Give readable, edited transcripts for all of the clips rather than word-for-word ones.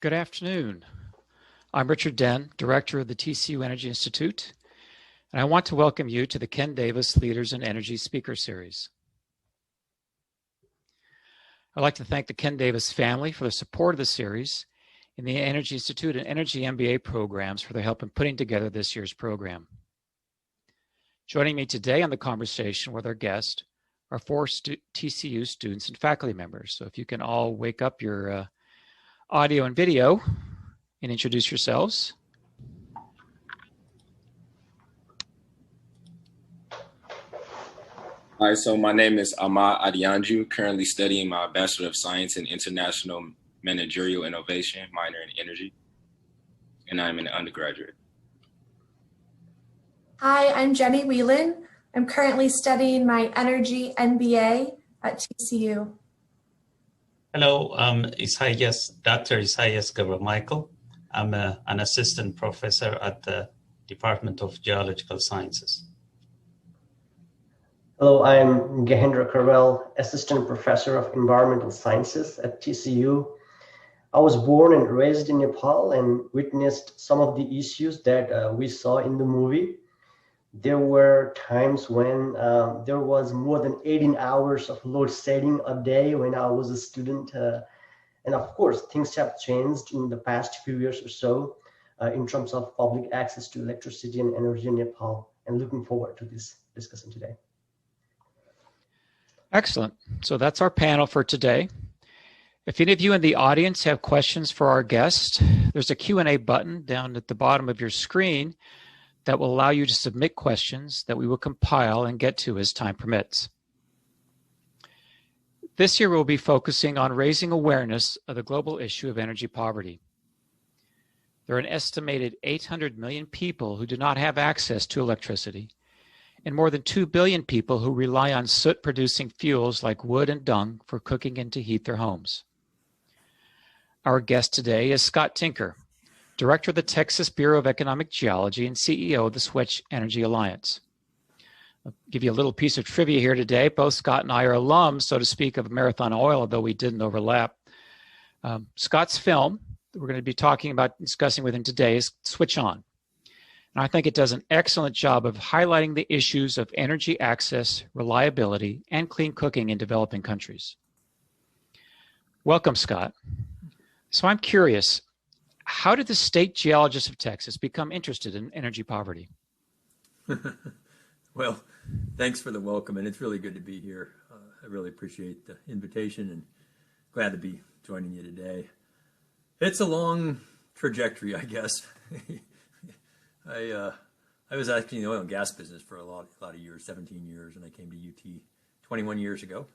Good afternoon. I'm Richard Den, Director of the TCU Energy Institute, and I want to welcome you to the Ken Davis Leaders in Energy Speaker Series. I'd like to thank the Ken Davis family for the support of the series and the Energy Institute and Energy MBA programs for their help in putting together this year's program. Joining me today on the conversation with our guest are four TCU students and faculty members. So if you can all wake up your audio and video and introduce yourselves. Hi, so my name is Ahmad Adianju, currently studying my Bachelor of Science in International Managerial Innovation, minor in energy, and I'm an undergraduate. Hi, I'm Jenny Whelan. I'm currently studying my Energy MBA at TCU. Hello, I'm Dr. Isaias Gabriel-Michael. I'm an assistant professor at the Department of Geological Sciences. Hello, I'm Gehendra Karwell, assistant professor of environmental sciences at TCU. I was born and raised in Nepal and witnessed some of the issues that we saw in the movie. There were times when there was more than 18 hours of load shedding a day when I was a student. And of course, things have changed in the past few years or so in terms of public access to electricity and energy in Nepal. And looking forward to this discussion today. Excellent. So that's our panel for today. If any of you in the audience have questions for our guest, there's a Q&A button down at the bottom of your screen that will allow you to submit questions that we will compile and get to as time permits. This year we'll be focusing on raising awareness of the global issue of energy poverty. There are an estimated 800 million people who do not have access to electricity, and more than 2 billion people who rely on soot-producing fuels like wood and dung for cooking and to heat their homes. Our guest today is Scott Tinker, Director of the Texas Bureau of Economic Geology and CEO of the Switch Energy Alliance. I'll give you a little piece of trivia here today. Both Scott and I are alums, so to speak, of Marathon Oil, although we didn't overlap. Scott's film that we're going to be talking about, discussing with him today is Switch On. And I think it does an excellent job of highlighting the issues of energy access, reliability, and clean cooking in developing countries. Welcome, Scott. So I'm curious, how did the state geologists of Texas become interested in energy poverty? Well, thanks for the welcome, and it's really good to be here. I really appreciate the invitation and glad to be joining you today. It's a long trajectory, I guess. I was actually in the oil and gas business for a lot of years, 17 years, and I came to UT 21 years ago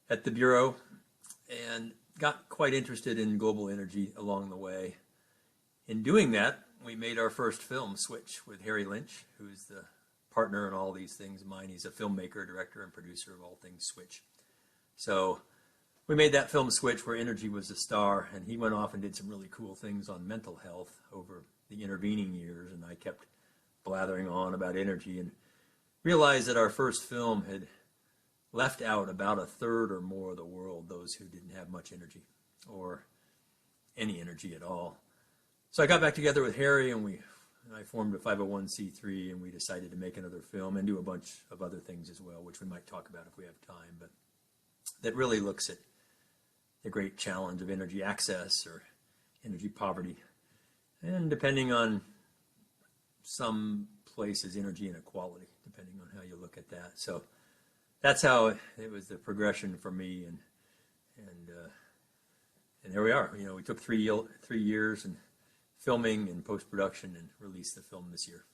at the Bureau and got quite interested in global energy along the way. In doing that, we made our first film, Switch, with Harry Lynch, who's the partner in all these things of mine. He's a filmmaker, director, and producer of all things Switch. So we made that film, Switch, where energy was the star, and he went off and did some really cool things on mental health over the intervening years, and I kept blathering on about energy and realized that our first film had left out about a third or more of the world, those who didn't have much energy or any energy at all. So I got back together with Harry and I formed a 501c3 and we decided to make another film and do a bunch of other things as well, which we might talk about if we have time, but that really looks at the great challenge of energy access or energy poverty. And depending on some places, energy inequality, depending on how you look at that. So that's how it was the progression for me, and here we are. You know, we took 3 years and filming and post-production and released the film this year.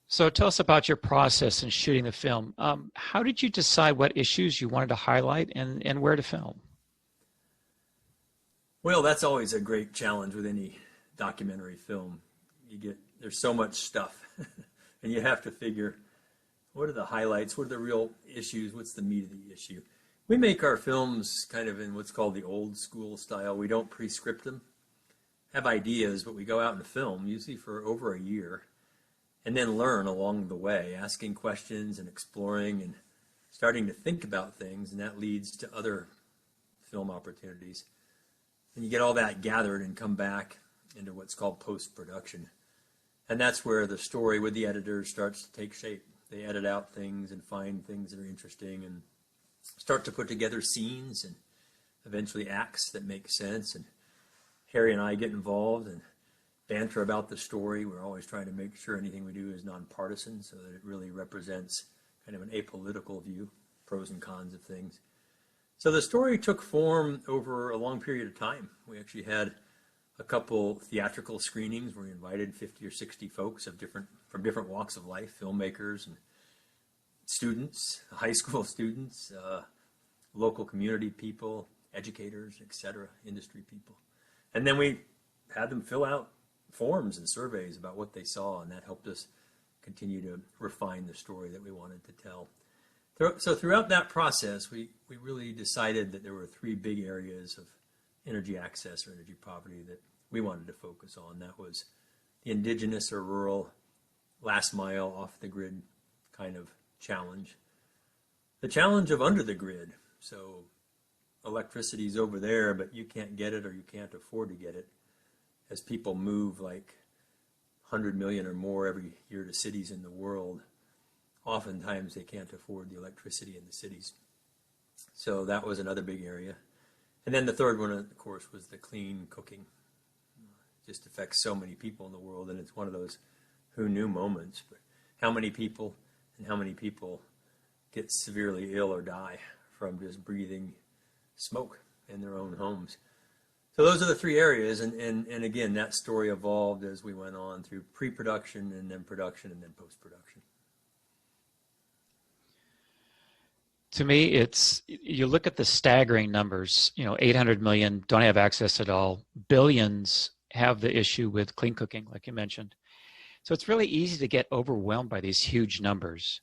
So tell us about your process in shooting the film. How did you decide what issues you wanted to highlight and where to film? Well, that's always a great challenge with any documentary film. There's so much stuff and you have to figure, what are the highlights? What are the real issues? What's the meat of the issue? We make our films kind of in what's called the old school style. We don't pre-script them, have ideas, but we go out and film, usually for over a year, and then learn along the way, asking questions and exploring and starting to think about things, and that leads to other film opportunities. And you get all that gathered and come back into what's called post-production. And that's where the story with the editors starts to take shape. They edit out things and find things that are interesting and start to put together scenes and eventually acts that make sense. And Harry and I get involved and banter about the story. We're always trying to make sure anything we do is nonpartisan so that it really represents kind of an apolitical view, pros and cons of things. So the story took form over a long period of time. We actually had a couple theatrical screenings where we invited 50 or 60 folks from different walks of life, filmmakers and students, high school students, local community people, educators, etc., industry people. And then we had them fill out forms and surveys about what they saw, and that helped us continue to refine the story that we wanted to tell. So throughout that process, we really decided that there were three big areas of energy access or energy poverty that we wanted to focus on. That was the indigenous or rural, last mile, off the grid kind of challenge. The challenge of under the grid. So electricity's over there, but you can't get it or you can't afford to get it. As people move like 100 million or more every year to cities in the world, oftentimes they can't afford the electricity in the cities. So that was another big area. And then the third one, of course, was the clean cooking. It just affects so many people in the world, and it's one of those who knew moments. But how many people get severely ill or die from just breathing smoke in their own homes? So those are the three areas, and again, that story evolved as we went on through pre-production and then production and then post-production. To me, you look at the staggering numbers, 800 million don't have access at all. Billions have the issue with clean cooking, like you mentioned. So it's really easy to get overwhelmed by these huge numbers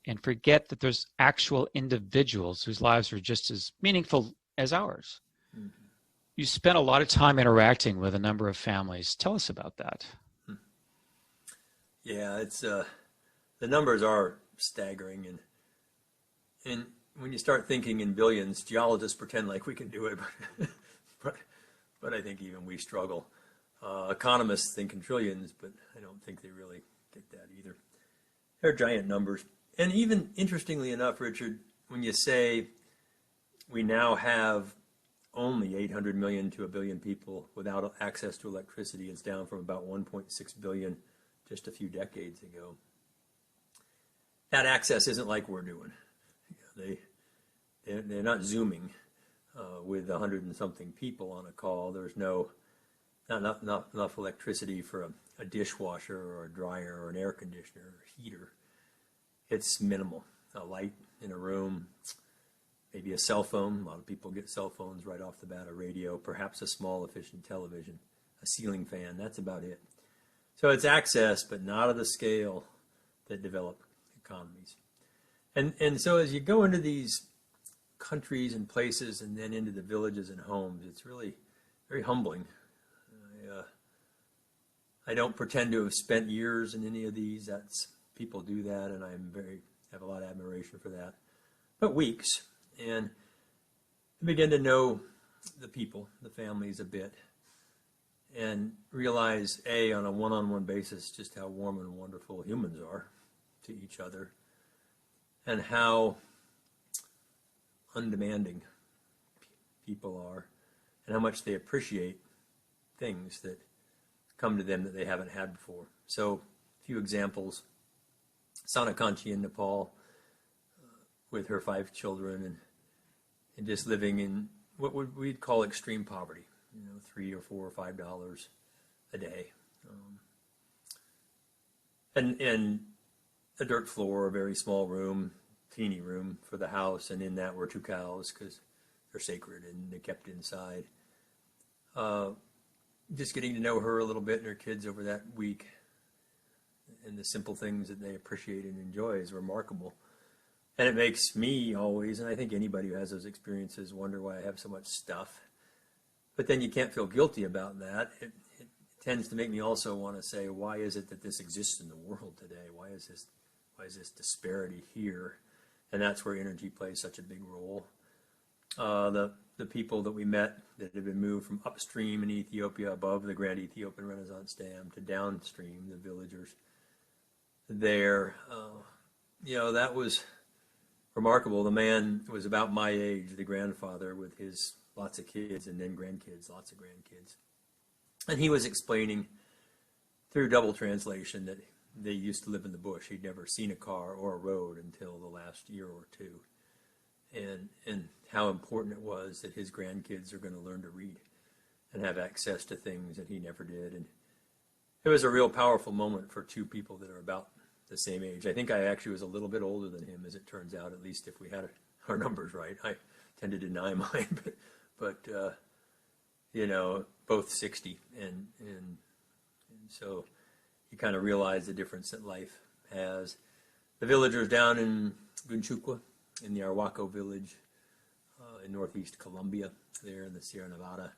and forget that there's actual individuals whose lives are just as meaningful as ours. Mm-hmm. You spent a lot of time interacting with a number of families. Tell us about that. Yeah, it's the numbers are staggering, and when you start thinking in billions, geologists pretend like we can do it, but I think even we struggle. Economists think in trillions, but I don't think they really get that either. They're giant numbers. And even interestingly enough, Richard, when you say we now have only 800 million to 1 billion people without access to electricity, it's down from about 1.6 billion just a few decades ago. That access isn't like we're doing. They're not Zooming with 100 and something people on a call. There's not enough electricity for a dishwasher or a dryer or an air conditioner or heater. It's minimal. A light in a room, maybe a cell phone. A lot of people get cell phones right off the bat, a radio, perhaps a small efficient television, a ceiling fan. That's about it. So it's access, but not of the scale that develop economies. And so as you go into these countries and places and then into the villages and homes, it's really very humbling. I don't pretend to have spent years in any of these. People do that, and I have a lot of admiration for that. But weeks, and I begin to know the people, the families a bit, and realize, on a one-on-one basis, just how warm and wonderful humans are to each other, and how undemanding people are, and how much they appreciate things that come to them that they haven't had before. So, a few examples. Sanakanchi in Nepal, with her 5 children, and just living in what we'd call extreme poverty, $3 or $4 or $5 a day, and a dirt floor, a very small room, teeny room for the house, and in that were 2 cows because they're sacred and they're kept inside. Just getting to know her a little bit and her kids over that week, and the simple things that they appreciate and enjoy is remarkable. And it makes me always, and I think anybody who has those experiences, wonder why I have so much stuff. But then you can't feel guilty about that. It tends to make me also want to say, why is it that this exists in the world today? Why is this disparity here? and that's where energy plays such a big role. The people that we met that had been moved from upstream in Ethiopia above the Grand Ethiopian Renaissance Dam to downstream, the villagers there, that was remarkable. The man was about my age, the grandfather, with his lots of kids and then grandkids, lots of grandkids. And he was explaining through double translation that they used to live in the bush. He'd never seen a car or a road until the last year or two. And how important it was that his grandkids are going to learn to read and have access to things that he never did. And it was a real powerful moment for two people that are about the same age. I think I actually was a little bit older than him, as it turns out, at least if we had our numbers right. I tend to deny mine, but both 60. And so you kind of realize the difference that life has. The villagers down in Gunchukwa, in the Arhuaco village in northeast Colombia, there in the Sierra Nevada.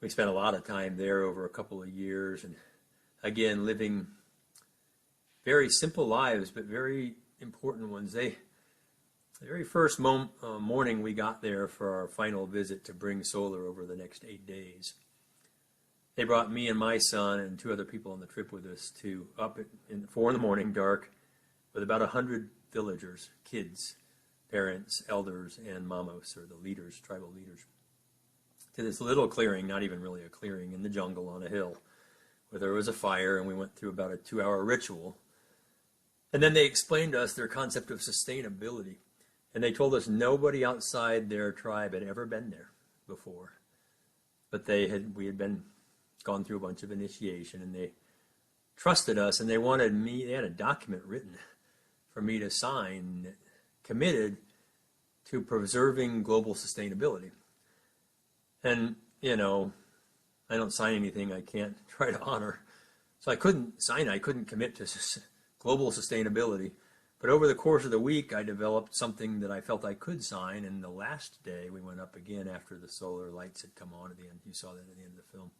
We spent a lot of time there over a couple of years, and again, living very simple lives, but very important ones. The very first morning we got there for our final visit to bring solar over the next 8 days, they brought me and my son and 2 other people on the trip with us to up at 4 in the morning, dark, with about 100 villagers, kids, parents, elders, and mamos, or the leaders, tribal leaders, to this little clearing, not even really a clearing, in the jungle on a hill, where there was a fire, and we went through about a 2-hour ritual. And then they explained to us their concept of sustainability, and they told us nobody outside their tribe had ever been there before, but we had gone through a bunch of initiation, and they trusted us, and they had a document written for me to sign that committed to preserving global sustainability. And, I don't sign anything I can't try to honor. So I couldn't sign, I couldn't commit to global sustainability. But over the course of the week, I developed something that I felt I could sign. And the last day, we went up again after the solar lights had come on at the end. You saw that at the end of the film.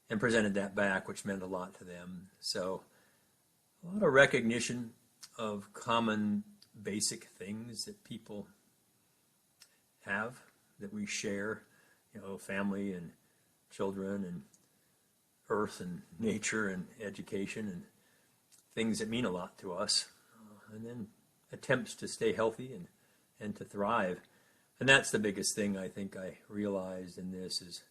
And presented that back, which meant a lot to them. So a lot of recognition of common basic things that people have, that we share, family and children and earth and nature and education and things that mean a lot to us, and then attempts to stay healthy and to thrive. And that's the biggest thing I think I realized in this, is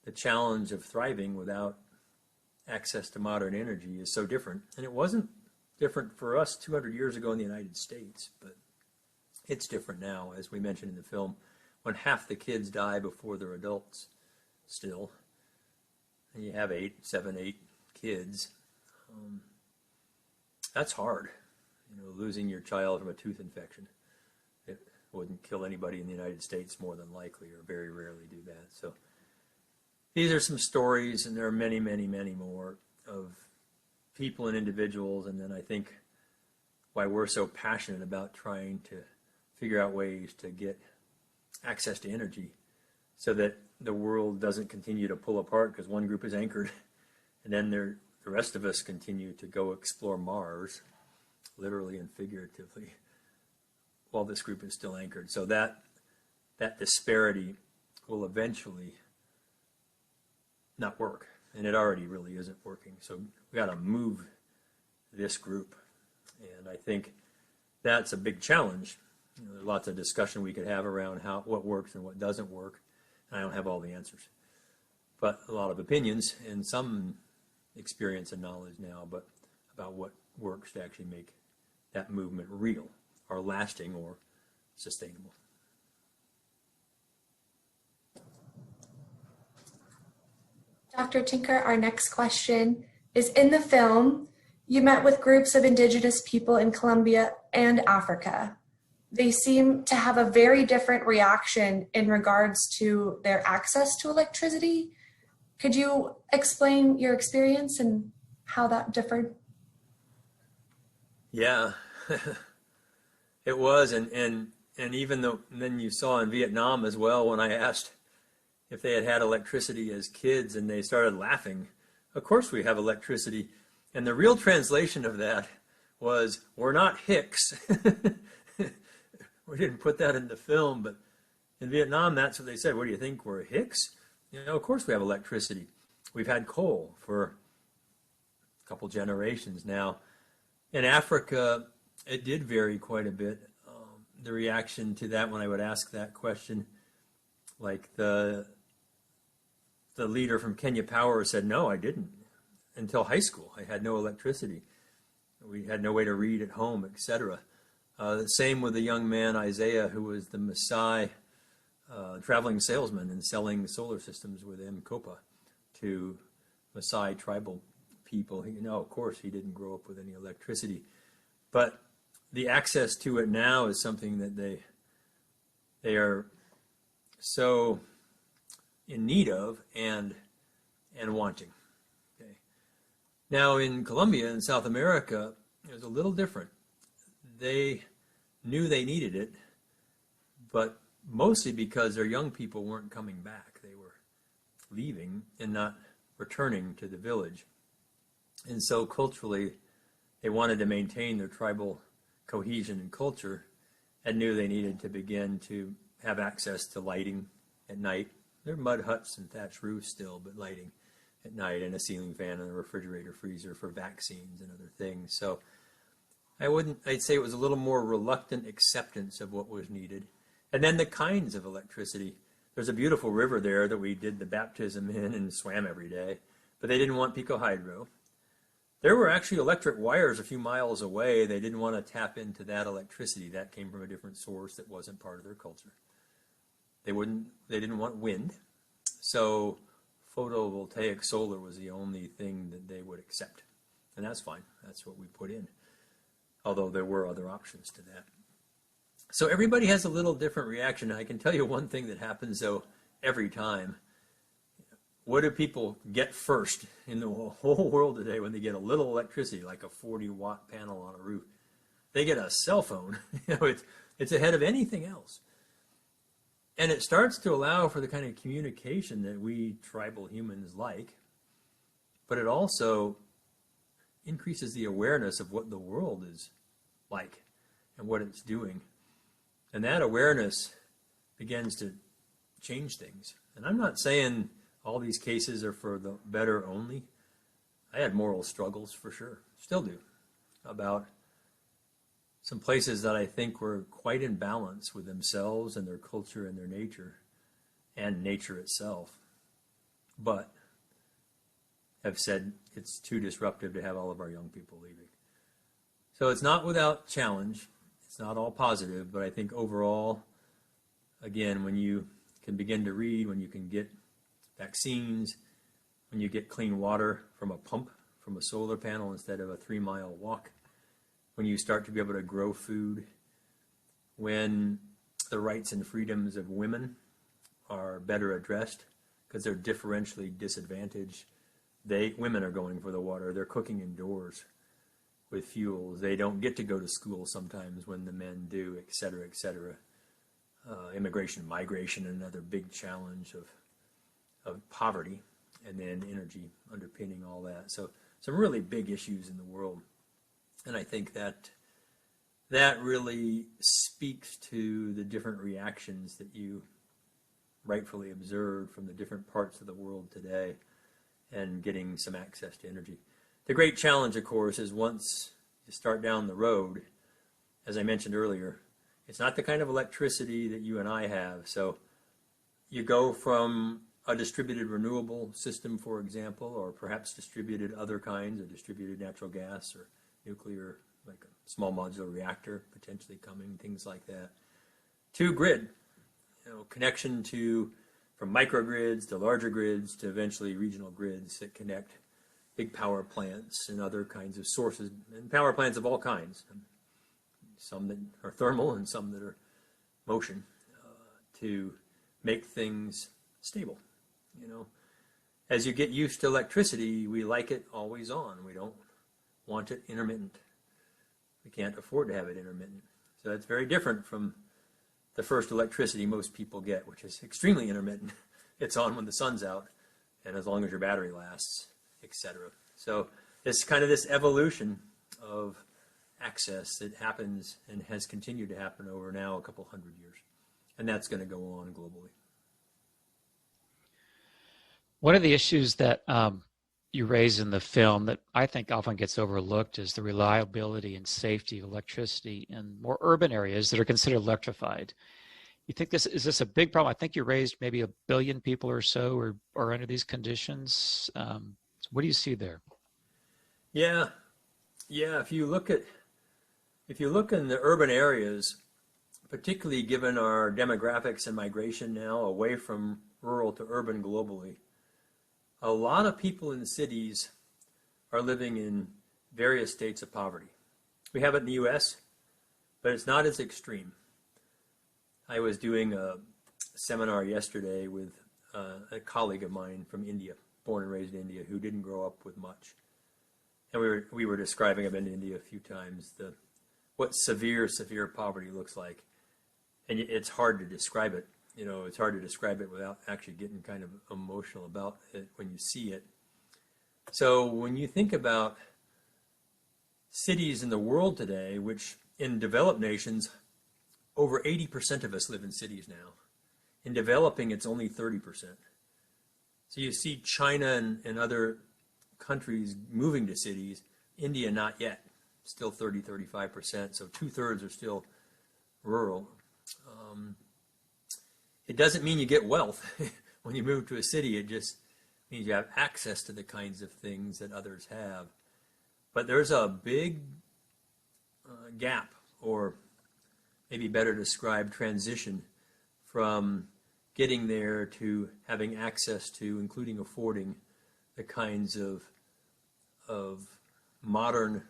the challenge of thriving without access to modern energy is so different. And it wasn't different for us 200 years ago in the United States, but it's different now, as we mentioned in the film, when half the kids die before they're adults still, and you have 7, 8 kids. That's hard, losing your child from a tooth infection. It wouldn't kill anybody in the United States more than likely, or very rarely do that. So these are some stories, and there are many, many, many more, of people and individuals. And then I think why we're so passionate about trying to figure out ways to get access to energy so that the world doesn't continue to pull apart because one group is anchored, and then the rest of us continue to go explore Mars, literally and figuratively, while this group is still anchored. So that disparity will eventually not work, and it already really isn't working. So we got to move this group, and I think that's a big challenge. There's lots of discussion we could have around what works and what doesn't work, and I don't have all the answers, but a lot of opinions and some experience and knowledge now, but about what works to actually make that movement real, or lasting, or sustainable. Dr. Tinker, our next question is, in the film, you met with groups of indigenous people in Colombia and Africa. They seem to have a very different reaction in regards to their access to electricity. Could you explain your experience and how that differed? Yeah, it was. And even though, and then you saw in Vietnam as well, when I asked if they had electricity as kids, and they started laughing. Of course we have electricity. And the real translation of that was, we're not Hicks. We didn't put that in the film, but in Vietnam, that's what they said. What do you think, we're Hicks? You know, of course we have electricity. We've had coal for a couple generations now. In Africa, it did vary quite a bit. The reaction to that when I would ask that question, like the leader from Kenya Power said, no, I didn't. Until high school, I had no electricity. We had no way to read at home, etc. The same with the young man, Isaiah, who was the Maasai traveling salesman and selling solar systems with M-Kopa to Maasai tribal people. You know, of course, he didn't grow up with any electricity. But the access to it now is something that they are so in need of and wanting. Okay. Now in Colombia and South America, it was a little different. They knew they needed it, but mostly because their young people weren't coming back. They were leaving and not returning to the village. And so culturally, they wanted to maintain their tribal cohesion and culture and knew they needed to begin to have access to lighting at night. There are mud huts and thatched roofs still, but lighting at night and a ceiling fan and a refrigerator freezer for vaccines and other things. So I'd say it was a little more reluctant acceptance of what was needed. And then the kinds of electricity. There's a beautiful river there that we did the baptism in and swam every day, but they didn't want pico hydro. There were actually electric wires a few miles away. They didn't want to tap into that electricity. That came from a different source that wasn't part of their culture. They didn't want wind. So photovoltaic solar was the only thing that they would accept. And that's fine. That's what we put in. Although there were other options to that. So everybody has a little different reaction. I can tell you one thing that happens, though, every time. What do people get first in the whole world today when they get a little electricity, like a 40-watt panel on a roof? They get a cell phone. It's ahead of anything else. And it starts to allow for the kind of communication that we tribal humans like, but it also increases the awareness of what the world is like and what it's doing. And that awareness begins to change things. And I'm not saying all these cases are for the better only. I had moral struggles for sure, still do, about some places that I think were quite in balance with themselves and their culture and their nature and nature itself, but have said it's too disruptive to have all of our young people leaving. So it's not without challenge. It's not all positive, but I think overall, again, when you can begin to read, when you can get vaccines, when you get clean water from a pump, from a solar panel instead of a 3-mile walk, when you start to be able to grow food, when the rights and freedoms of women are better addressed because they're differentially disadvantaged. Women are going for the water. They're cooking indoors with fuels. They don't get to go to school sometimes when the men do, et cetera, et cetera. Immigration, migration, another big challenge of poverty, and then energy underpinning all that. So some really big issues in the world. And I think that really speaks to the different reactions that you rightfully observed from the different parts of the world today and getting some access to energy. The great challenge, of course, is once you start down the road, as I mentioned earlier, it's not the kind of electricity that you and I have. So you go from a distributed renewable system, for example, or perhaps distributed other kinds, or distributed natural gas or nuclear, like a small modular reactor potentially coming, things like that, to grid, connection from microgrids to larger grids to eventually regional grids that connect big power plants and other kinds of sources, and power plants of all kinds, some that are thermal and some that are motion, to make things stable. As you get used to electricity, we like it always on. We don't want it intermittent. We can't afford to have it intermittent. So that's very different from the first electricity most people get, which is extremely intermittent. It's on when the sun's out and as long as your battery lasts, etc. So it's kind of this evolution of access that happens and has continued to happen over now a couple hundred years. And that's going to go on globally. One of the issues that you raise in the film that I think often gets overlooked is the reliability and safety of electricity in more urban areas that are considered electrified. You think is this a big problem? I think you raised maybe 1 billion people or so are under these conditions. So what do you see there? Yeah. If you look in the urban areas, particularly given our demographics and migration now away from rural to urban globally, a lot of people in cities are living in various states of poverty. We have it in the US, but it's not as extreme. I was doing a seminar yesterday with a colleague of mine from India, born and raised in India, who didn't grow up with much. And we were describing, I've been to India a few times, what severe poverty looks like. And it's hard to describe it. You know, it's hard to describe it without actually getting kind of emotional about it when you see it. So when you think about cities in the world today, which in developed nations, over 80% of us live in cities now. In developing, it's only 30%. So you see China and other countries moving to cities. India, not yet. Still 35%. So 2/3 are still rural. It doesn't mean you get wealth when you move to a city. It just means you have access to the kinds of things that others have. But there's a big gap, or maybe better described, transition from getting there to having access to, including affording, the kinds of modern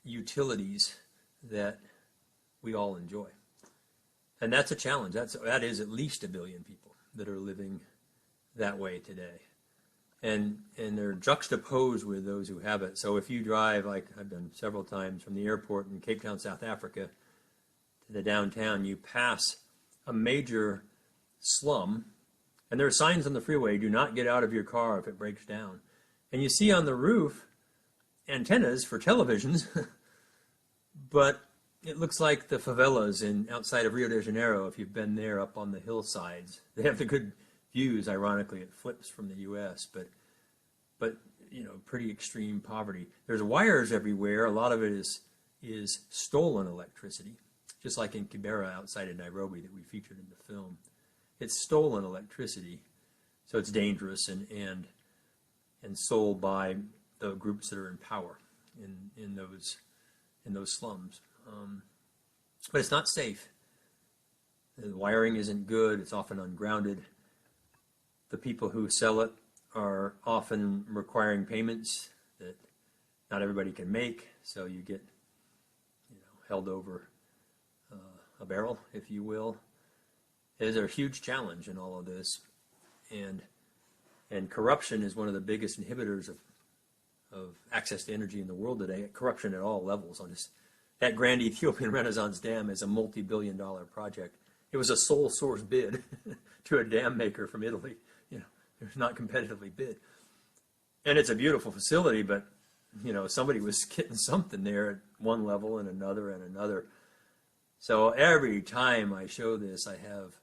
utilities that we all enjoy. And that's a challenge. That is at least 1 billion people that are living that way today. And they're juxtaposed with those who have it. So if you drive, like I've done several times, from the airport in Cape Town, South Africa, to the downtown, you pass a major slum, and there are signs on the freeway, do not get out of your car if it breaks down. And you see on the roof antennas for televisions, but it looks like the favelas outside of Rio de Janeiro, if you've been there up on the hillsides. They have the good views, ironically, it flips from the US, but you know, pretty extreme poverty. There's wires everywhere. A lot of it is stolen electricity, just like in Kibera outside of Nairobi that we featured in the film. It's stolen electricity, so it's dangerous and sold by the groups that are in power in those slums. But it's not safe. The wiring isn't good. It's often ungrounded. The people who sell it are often requiring payments that not everybody can make, so you get, held over a barrel, if you will. There's a huge challenge in all of this, and corruption is one of the biggest inhibitors of access to energy in the world today. Corruption at all levels. That Grand Ethiopian Renaissance Dam is a multi-billion-dollar project. It was a sole source bid to a dam maker from Italy. It was not competitively bid. And it's a beautiful facility, but, somebody was getting something there at one level and another and another. So every time I show this, I have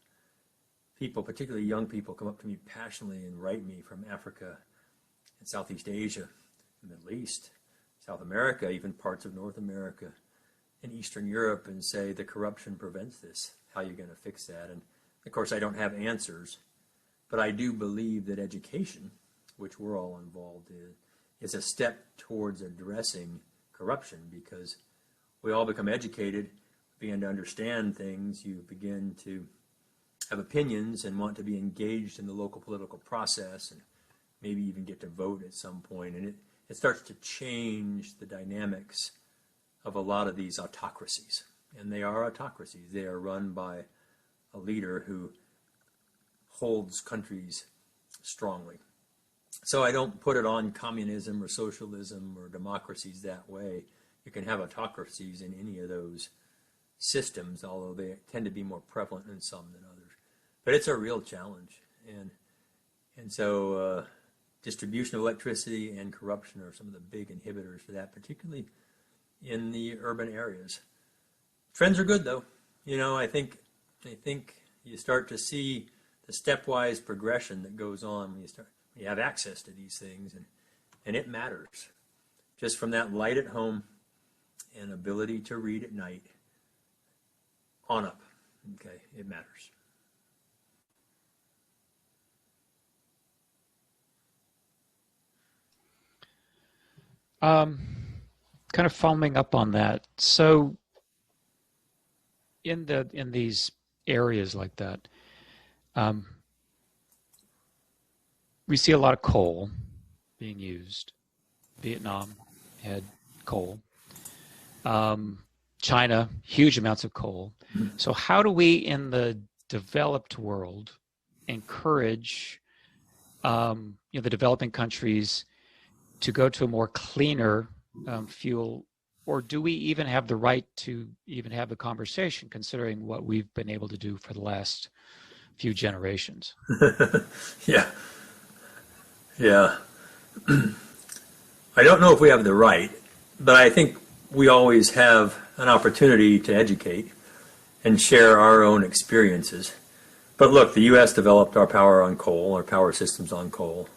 people, particularly young people, come up to me passionately and write me from Africa and Southeast Asia, the Middle East, South America, even parts of North America, and Eastern Europe, and say the corruption prevents this. How are you going to fix that? And of course, I don't have answers, but I do believe that education, which we're all involved in, is a step towards addressing corruption, because we all become educated, begin to understand things, you begin to have opinions and want to be engaged in the local political process, and maybe even get to vote at some point. And it starts to change the dynamics of a lot of these autocracies. And they are autocracies. They are run by a leader who holds countries strongly. So I don't put it on communism or socialism or democracies that way. You can have autocracies in any of those systems, although they tend to be more prevalent in some than others. But it's a real challenge. And so distribution of electricity and corruption are some of the big inhibitors for that, particularly in the urban areas. Trends are good though. I think you start to see the stepwise progression that goes on when you have access to these things, and it matters. Just from that light at home and ability to read at night on up. Okay, it matters. Kind of following up on that. So in these areas like that, we see a lot of coal being used. Vietnam had coal. China, huge amounts of coal. So how do we in the developed world encourage the developing countries to go to a more cleaner fuel, or do we even have the right to even have the conversation considering what we've been able to do for the last few generations? Yeah. I don't know if we have the right, but I think we always have an opportunity to educate and share our own experiences. But look, the U.S. developed our power on coal, our power systems on coal.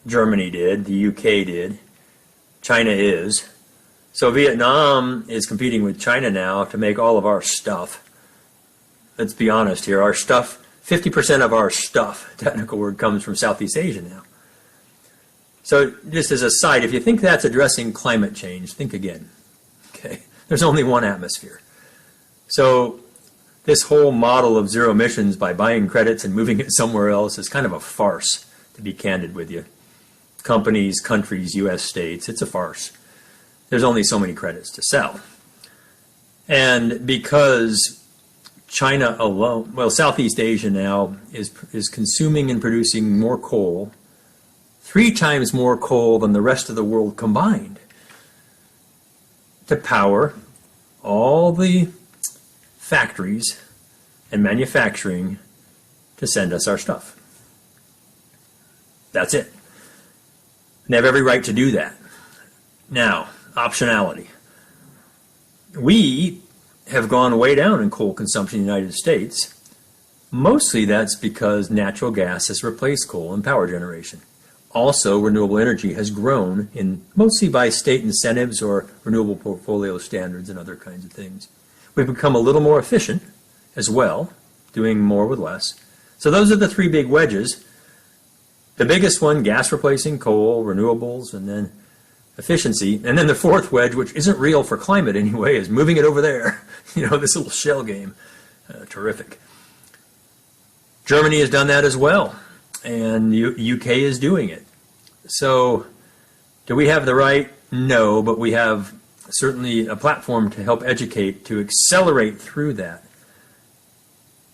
Germany did, the UK did, China is. So Vietnam is competing with China now to make all of our stuff. Let's be honest here, our stuff, 50% of our stuff, technical word, comes from Southeast Asia now. So just as a side, if you think that's addressing climate change, think again. Okay, there's only one atmosphere. So this whole model of zero emissions by buying credits and moving it somewhere else is kind of a farce, to be candid with you. Companies, countries, U.S. states, it's a farce. There's only so many credits to sell. And because China alone, well, Southeast Asia now is consuming and producing more coal, 3 times more coal than the rest of the world combined, to power all the factories and manufacturing to send us our stuff. That's it. They have every right to do that. Now, optionality. We have gone way down in coal consumption in the United States. Mostly that's because natural gas has replaced coal in power generation. Also, renewable energy has grown mostly by state incentives or renewable portfolio standards and other kinds of things. We've become a little more efficient as well, doing more with less. So those are the 3 big wedges. The biggest one, gas replacing coal, renewables, and then efficiency. And then the 4th wedge, which isn't real for climate anyway, is moving it over there. This little shell game. Terrific. Germany has done that as well. And UK is doing it. So do we have the right? No, but we have certainly a platform to help educate, to accelerate through that.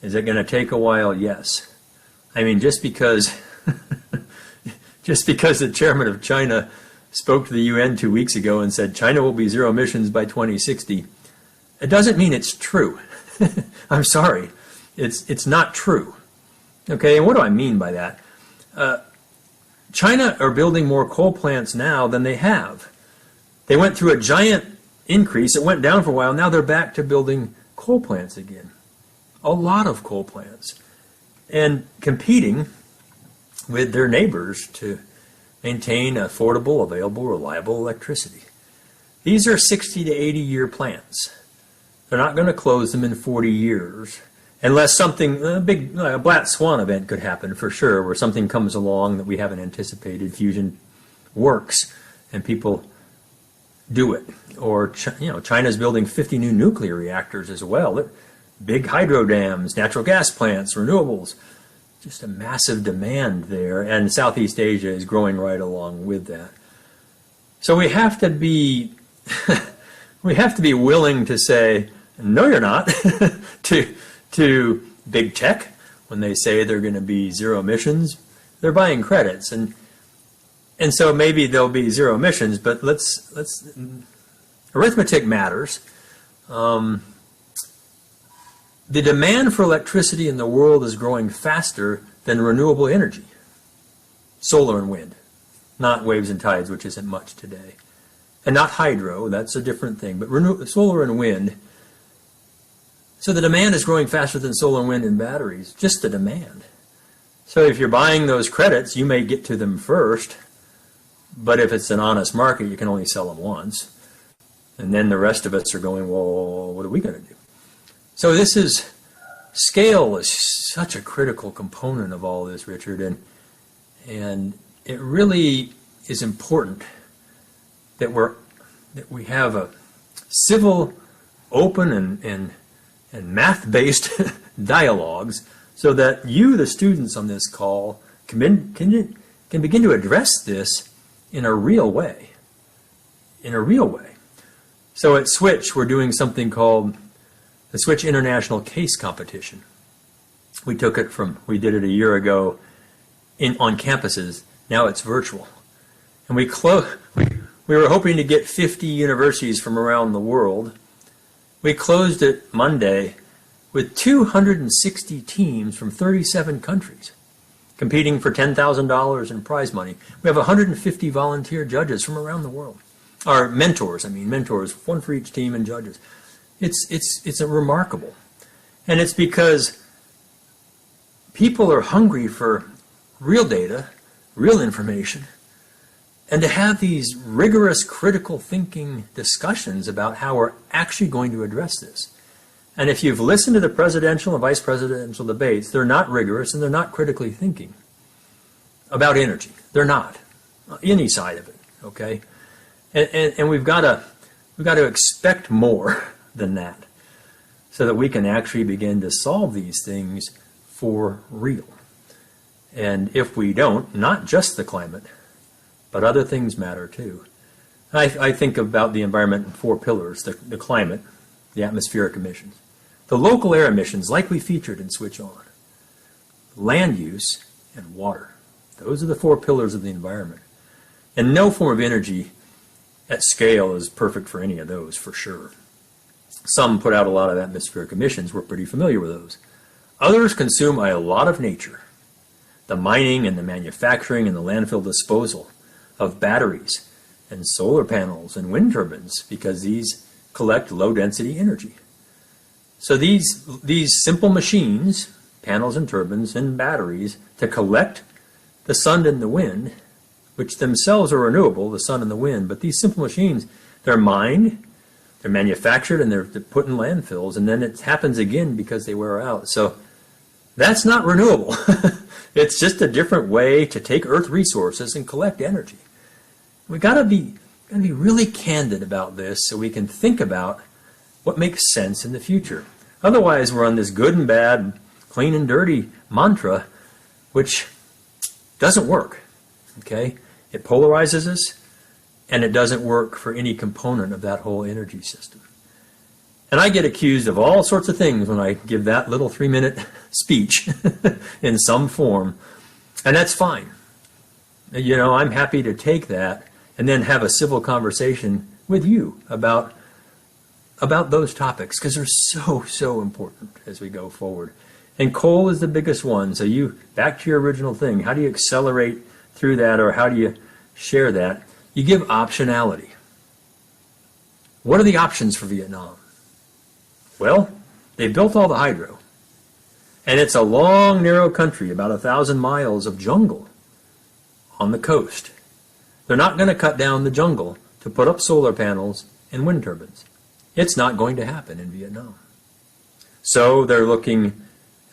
Is it going to take a while? Yes. I mean, just because the chairman of China spoke to the UN 2 weeks ago and said China will be zero emissions by 2060, it doesn't mean it's true. I'm sorry. It's not true. Okay, and what do I mean by that? China are building more coal plants now than they have. They went through a giant increase. It went down for a while. Now they're back to building coal plants again. A lot of coal plants. And competing with their neighbors to maintain affordable, available, reliable electricity. These are 60 to 80-year plants. They're not going to close them in 40 years. Unless something, a black swan event could happen for sure, where something comes along that we haven't anticipated, fusion works, and people do it. Or, China's building 50 new nuclear reactors as well. Big hydro dams, natural gas plants, renewables. Just a massive demand there, and Southeast Asia is growing right along with that. So we have to be, willing to say, no, you're not, to big tech when they say they're going to be zero emissions. They're buying credits, and so maybe there'll be zero emissions. But let's arithmetic matters. The demand for electricity in the world is growing faster than renewable energy, solar and wind, not waves and tides, which isn't much today. and not hydro, that's a different thing, but solar and wind. So the demand is growing faster than solar and wind and batteries, just the demand. So if you're buying those credits, you may get to them first, but if it's an honest market, you can only sell them once. And then the rest of us are going, well, what are we going to do? So scale is such a critical component of all this, Richard, and it really is important that we have a civil, open, and math-based dialogues, so that you, the students on this call, can begin to address this in a real way. So at Switch, we're doing something called the Switch International Case Competition. We did it a year ago on campuses. Now it's virtual. And we were hoping to get 50 universities from around the world. We closed it Monday with 260 teams from 37 countries competing for $10,000 in prize money. We have 150 volunteer judges from around the world. Our mentors, one for each team, and judges. It's a remarkable. And it's because people are hungry for real data, real information, and to have these rigorous critical thinking discussions about how we're actually going to address this. And if you've listened to the presidential and vice presidential debates, they're not rigorous and they're not critically thinking about energy. They're not. Any side of it, okay? And we've got to expect more than that, so that we can actually begin to solve these things for real. And if we don't, not just the climate, but other things matter too. I think about the environment in 4 pillars: the climate, the atmospheric emissions, the local air emissions, like we featured in Switch On, land use, and water. Those are the 4 pillars of the environment. And no form of energy at scale is perfect for any of those, for sure. Some put out a lot of atmospheric emissions. We're pretty familiar with those. Others consume a lot of nature. The mining and the manufacturing and the landfill disposal of batteries and solar panels and wind turbines, because these collect low-density energy. So these simple machines, panels and turbines and batteries, to collect the sun and the wind, which themselves are renewable, the sun and the wind, but these simple machines, they're mined, they're manufactured, and they're put in landfills, and then it happens again because they wear out. So that's not renewable. It's just a different way to take Earth resources and collect energy. We've got to be really candid about this so we can think about what makes sense in the future. Otherwise, we're on this good and bad, clean and dirty mantra, which doesn't work, okay? It polarizes us, and it doesn't work for any component of that whole energy system. And I get accused of all sorts of things when I give that little 3-minute speech in some form, and that's fine. You know, I'm happy to take that and then have a civil conversation with you about those topics, because they're so important as we go forward. And coal is the biggest one. So back to your original thing, how do you accelerate through that, or how do you share that? You give optionality. What are the options for Vietnam? Well, they built all the hydro. And it's a long, narrow country, about 1,000 miles of jungle on the coast. They're not going to cut down the jungle to put up solar panels and wind turbines. It's not going to happen in Vietnam. So they're looking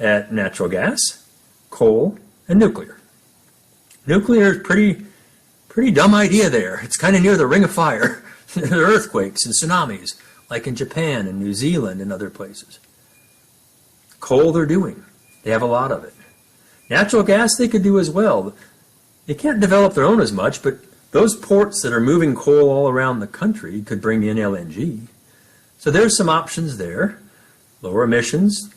at natural gas, coal, and nuclear. Nuclear is pretty dumb idea there. It's kind of near the ring of fire. There are earthquakes and tsunamis, like in Japan and New Zealand and other places. Coal they're doing. They have a lot of it. Natural gas they could do as well. They can't develop their own as much, but those ports that are moving coal all around the country could bring in LNG. So there's some options there. Lower emissions,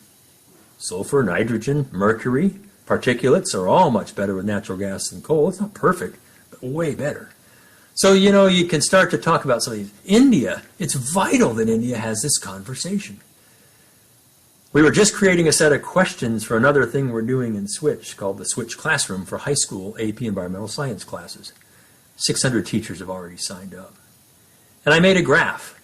sulfur, nitrogen, mercury, particulates are all much better with natural gas than coal. It's not perfect, but way better. So, you know, you can start to talk about some of these. India, it's vital that India has this conversation. We were just creating a set of questions for another thing we're doing in Switch called the Switch Classroom for high school AP Environmental Science classes. 600 teachers have already signed up. And I made a graph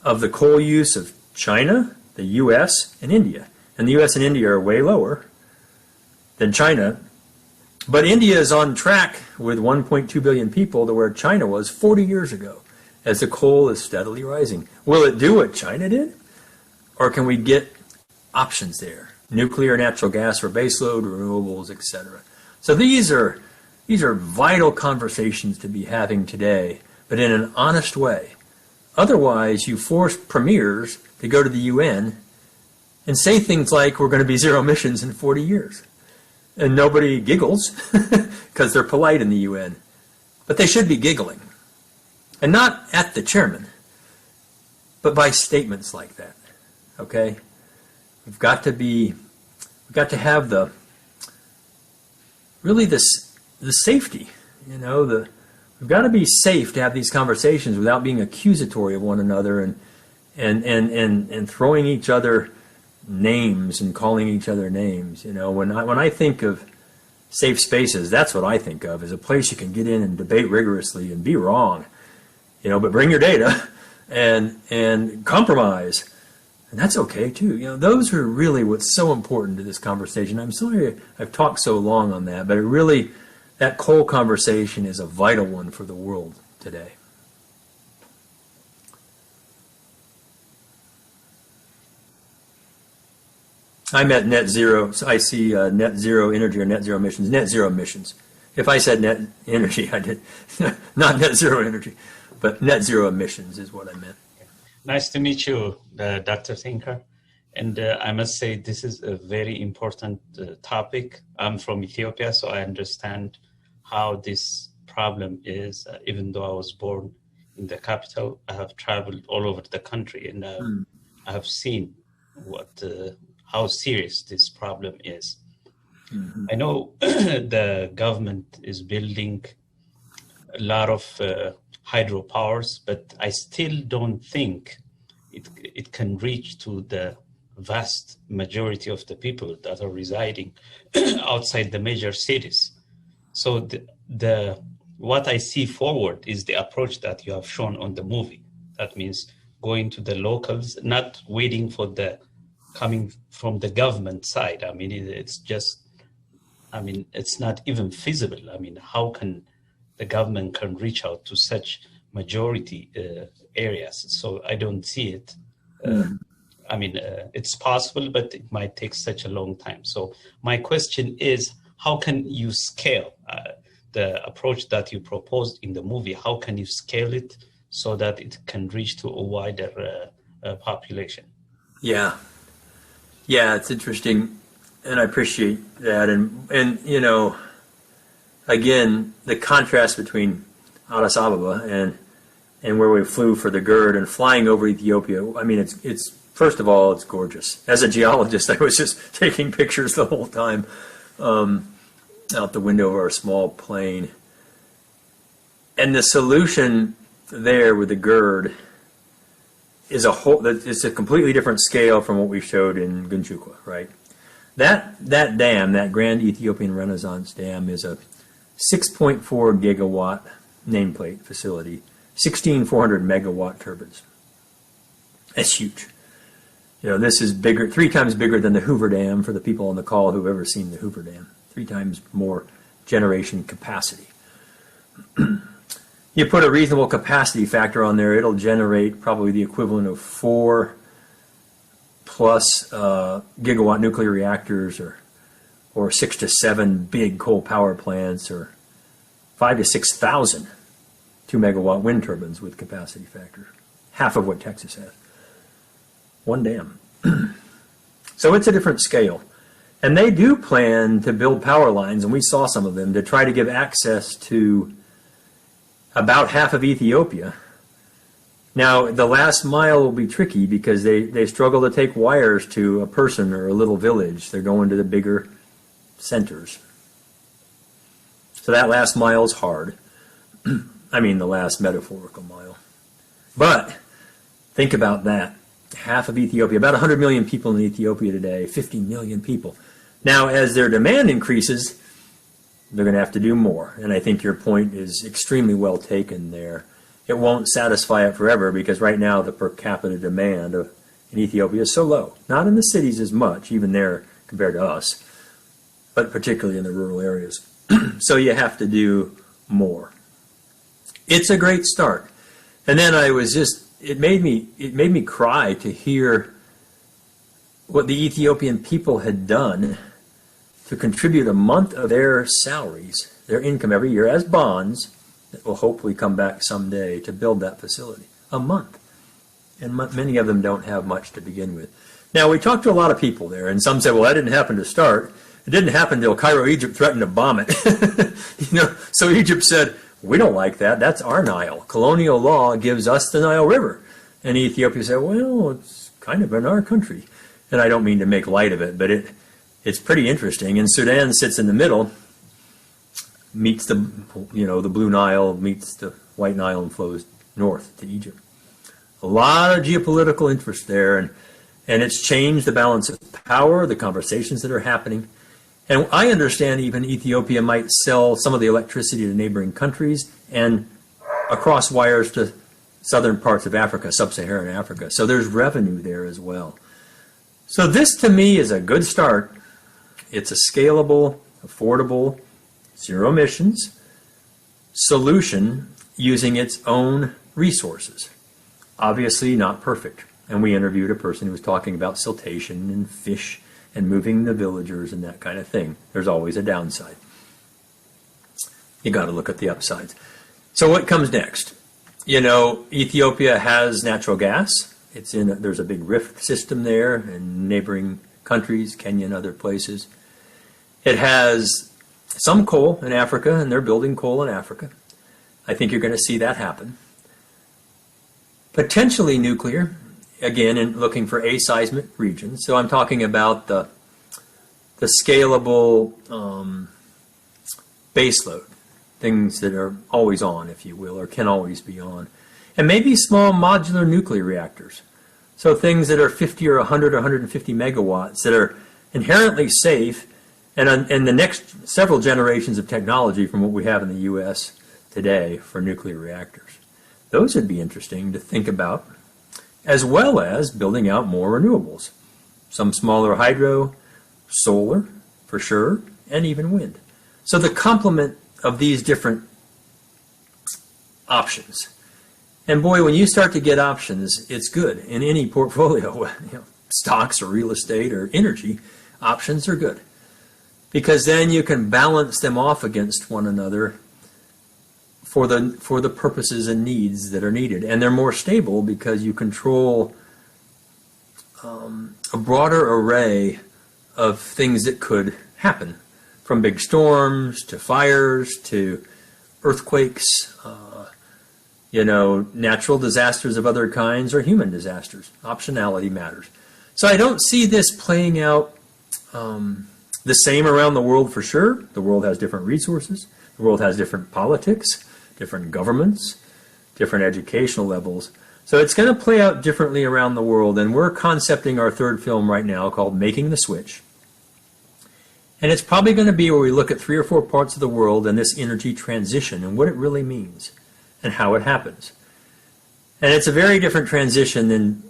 of the coal use of China, the US, and India. And the US and India are way lower than China. But India is on track with 1.2 billion people to where China was 40 years ago, as the coal is steadily rising. Will it do what China did? Or can we get options there? Nuclear, natural gas for baseload, renewables, etc. So these are vital conversations to be having today, but in an honest way. Otherwise, you force premiers to go to the UN and say things like, we're going to be zero emissions in 40 years. And nobody giggles because they're polite in the UN. But they should be giggling. And not at the chairman, but by statements like that. Okay? We've got to have the safety, we've got to be safe to have these conversations without being accusatory of one another and throwing each other names and calling each other names. When I think of safe spaces, that's what I think of, as a place you can get in and debate rigorously and be wrong, but bring your data and compromise. And that's okay too. Those are really what's so important to this conversation. I'm sorry I've talked so long on that, but that coal conversation is a vital one for the world today. I'm at net zero. So I see net zero energy or net zero emissions. Net zero emissions. If I said net energy, I did not net zero energy, but net zero emissions is what I meant. Nice to meet you, Dr. Tinker. And I must say, this is a very important topic. I'm from Ethiopia, so I understand how this problem is. Even though I was born in the capital, I have traveled all over the country, and I have seen how serious this problem is. Mm-hmm. I know the government is building a lot of hydropowers, but I still don't think it can reach to the vast majority of the people that are residing outside the major cities. So what I see forward is the approach that you have shown on the movie. That means going to the locals, not waiting for the coming from the government side. I mean, it's not even feasible. I mean, how can the government can reach out to such majority areas? So I don't see it. It's possible, but it might take such a long time. So my question is, how can you scale the approach that you proposed in the movie? How can you scale it so that it can reach to a wider population? Yeah, it's interesting, and I appreciate that. And again, the contrast between Addis Ababa and where we flew for the GERD and flying over Ethiopia. I mean, it's first of all, it's gorgeous. As a geologist, I was just taking pictures the whole time out the window of our small plane. And the solution there with the GERD is it's a completely different scale from what we showed in Gunchukwa, right? That dam, that Grand Ethiopian Renaissance Dam, is a 6.4 gigawatt nameplate facility, 1,600 megawatt turbines. That's huge. This is bigger, 3 times bigger than the Hoover Dam, for the people on the call who've ever seen the Hoover Dam. 3 times more generation capacity. You put a reasonable capacity factor on there, it'll generate probably the equivalent of 4 plus gigawatt nuclear reactors, or 6 to 7 big coal power plants, or 5 to 6,000 2-megawatt wind turbines with capacity factor, half of what Texas has. One dam. So it's a different scale. And they do plan to build power lines, and we saw some of them, to try to give access to about half of Ethiopia. Now, the last mile will be tricky because they struggle to take wires to a person or a little village. They're going to the bigger centers. So that last mile is hard. I mean, the last metaphorical mile. But think about that. Half of Ethiopia, about 100 million people in Ethiopia today, 50 million people. Now, as their demand increases, they're going to have to do more. And I think your point is extremely well taken there. it won't satisfy it forever, because right now the per capita demand in Ethiopia is so low. Not in the cities as much, even there compared to us, but particularly in the rural areas. So you have to do more. It's a great start. And then it made me cry to hear what the Ethiopian people had done to contribute a month of their salaries, their income every year, as bonds that will hopefully come back someday to build that facility. A month. And many of them don't have much to begin with. Now, we talked to a lot of people there, and some said, well, that didn't happen to start. It didn't happen until Cairo, Egypt threatened to bomb it. So Egypt said, we don't like that. That's our Nile. Colonial law gives us the Nile River. And Ethiopia said, well, it's kind of in our country. And I don't mean to make light of it, but it's pretty interesting. And Sudan sits in the middle, meets the Blue Nile, meets the White Nile, and flows north to Egypt. A lot of geopolitical interest there, and it's changed the balance of power, the conversations that are happening. And I understand even Ethiopia might sell some of the electricity to neighboring countries and across wires to southern parts of Africa, sub-Saharan Africa. So there's revenue there as well. So this, to me, is a good start. It's a scalable, affordable, zero emissions solution using its own resources. Obviously not perfect. And we interviewed a person who was talking about siltation and fish and moving the villagers and that kind of thing. There's always a downside. You got to look at the upsides. So what comes next? Ethiopia has natural gas. There's a big rift system there in neighboring countries, Kenya and other places. It has some coal in Africa, and they're building coal in Africa. I think you're going to see that happen. Potentially nuclear, again, in looking for aseismic regions. So I'm talking about the scalable baseload, things that are always on, if you will, or can always be on. And maybe small modular nuclear reactors. So things that are 50 or 100 or 150 megawatts that are inherently safe, and the next several generations of technology from what we have in the U.S. today for nuclear reactors. Those would be interesting to think about, as well as building out more renewables. Some smaller hydro, solar, for sure, and even wind. So the complement of these different options. And boy, when you start to get options, it's good in any portfolio. Stocks or real estate or energy, options are good. Because then you can balance them off against one another for the purposes and needs that are needed. And they're more stable because you control a broader array of things that could happen, from big storms to fires to earthquakes, natural disasters of other kinds or human disasters. Optionality matters. So I don't see this playing out the same around the world for sure. The world has different resources. The world has different politics, different governments, different educational levels. So it's going to play out differently around the world. And we're concepting our third film right now called Making the Switch. And it's probably going to be where we look at 3 or 4 parts of the world and this energy transition and what it really means and how it happens. And it's a very different transition than